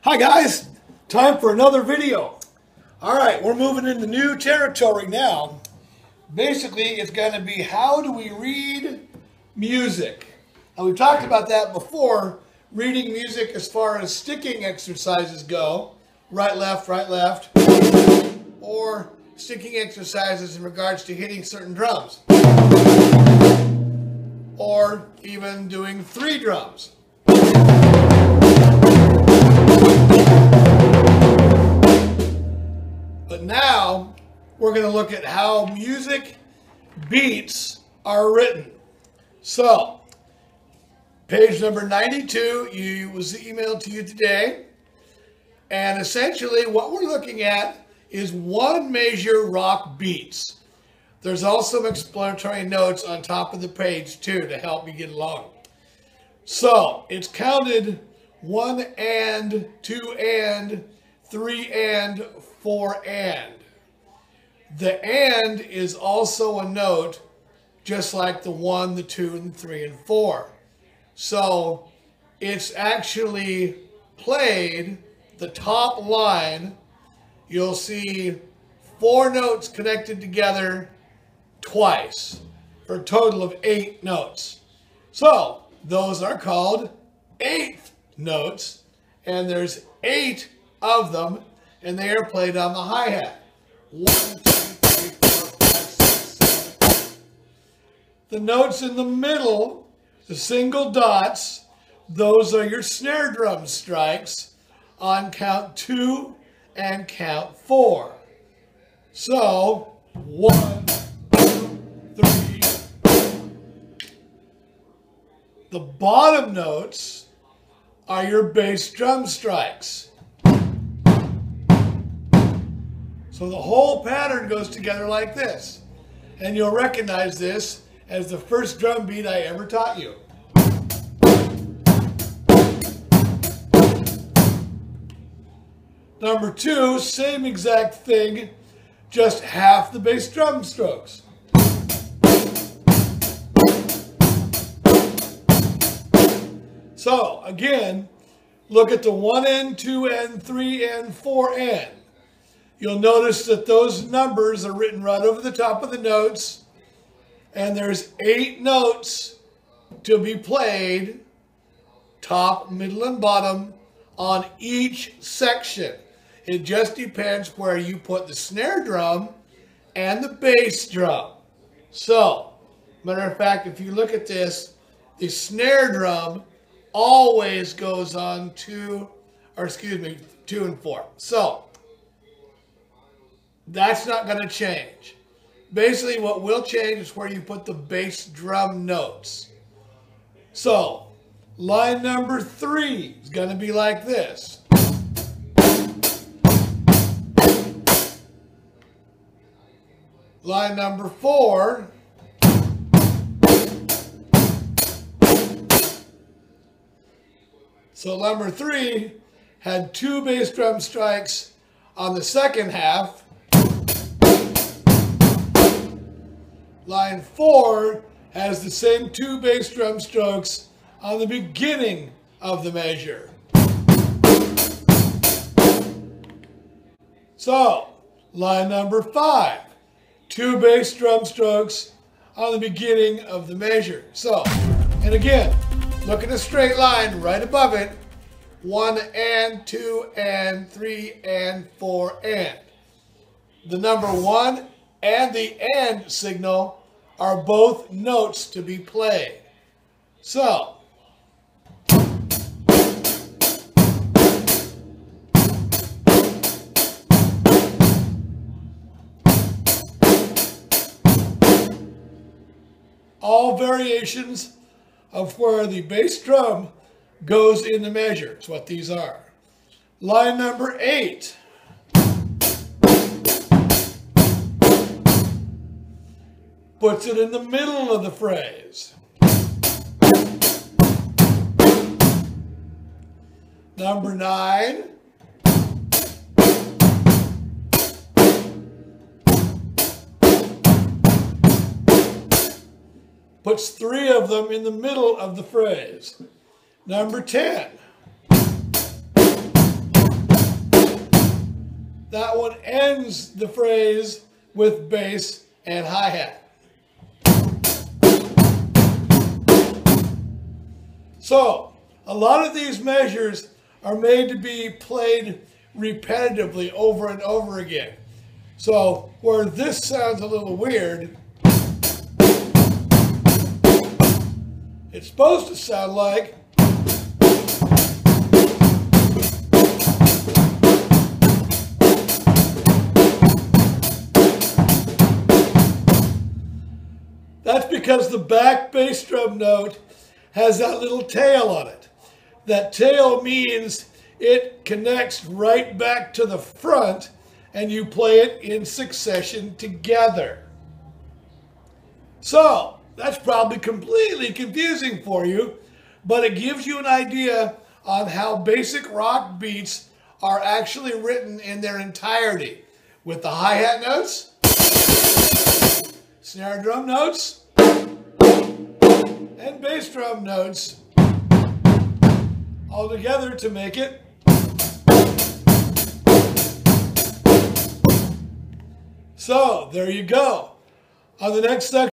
Hi guys, time for another video. Alright, we're moving into new territory now. Basically, it's going to be how do we read music. Now we've talked about that before, reading music as far as sticking exercises go. Right, left, or sticking exercises in regards to hitting certain drums. Or even doing 3 drums. But now we're going to look at how music beats are written. So, page number 92 was emailed to you today. And essentially what we're looking at is 1 measure rock beats. There's also some explanatory notes on top of the page too to help you get along. So, it's counted 1 and, 2 and, 3 and, 4 and. The and is also a note just like the 1, the 2, and the 3 and 4. So it's actually played, the top line, you'll see 4 notes connected together twice for a total of 8 notes. So those are called 8th notes, and there's 8 of them, and they are played on the hi-hat. 1, 2, 3, 4, 5, 6, 7. The notes in the middle, the single dots, those are your snare drum strikes on count 2 and count 4. So, 1, 2, 3. The bottom notes are your bass drum strikes. So the whole pattern goes together like this. And you'll recognize this as the first drum beat I ever taught you. Number 2, same exact thing, just half the bass drum strokes. So again, look at the 1 and, 2 and, 3 and, 4 and. You'll notice that those numbers are written right over the top of the notes, and there's 8 notes to be played, top, middle, and bottom, on each section. It just depends where you put the snare drum and the bass drum. So, matter of fact, if you look at this, the snare drum always goes on 2 and 4. So, that's not going to change. Basically, what will change is where you put the bass drum notes. So, line number 3 is going to be like this. Line number 4. So, number 3 had 2 bass drum strikes on the second half. Line 4 has the same 2 bass drum strokes on the beginning of the measure. So, line number 5, 2 bass drum strokes on the beginning of the measure. So, and again, look at a straight line right above it. 1 and, 2 and, 3 and, 4 and. The number 1 and the and signal are both notes to be played. So, all variations of where the bass drum goes in the measure is what these are. Line number 8. Puts it in the middle of the phrase. Number 9. Puts 3 of them in the middle of the phrase. Number 10. that one ends the phrase with bass and hi-hat. So, a lot of these measures are made to be played repetitively over and over again. So, where this sounds a little weird, it's supposed to sound like that's because the back bass drum note has that little tail on it. That tail means it connects right back to the front and you play it in succession together. So, that's probably completely confusing for you, but it gives you an idea on how basic rock beats are actually written in their entirety, with the hi-hat notes, snare drum notes, and bass drum notes all together to make it. So, there you go. On the next section,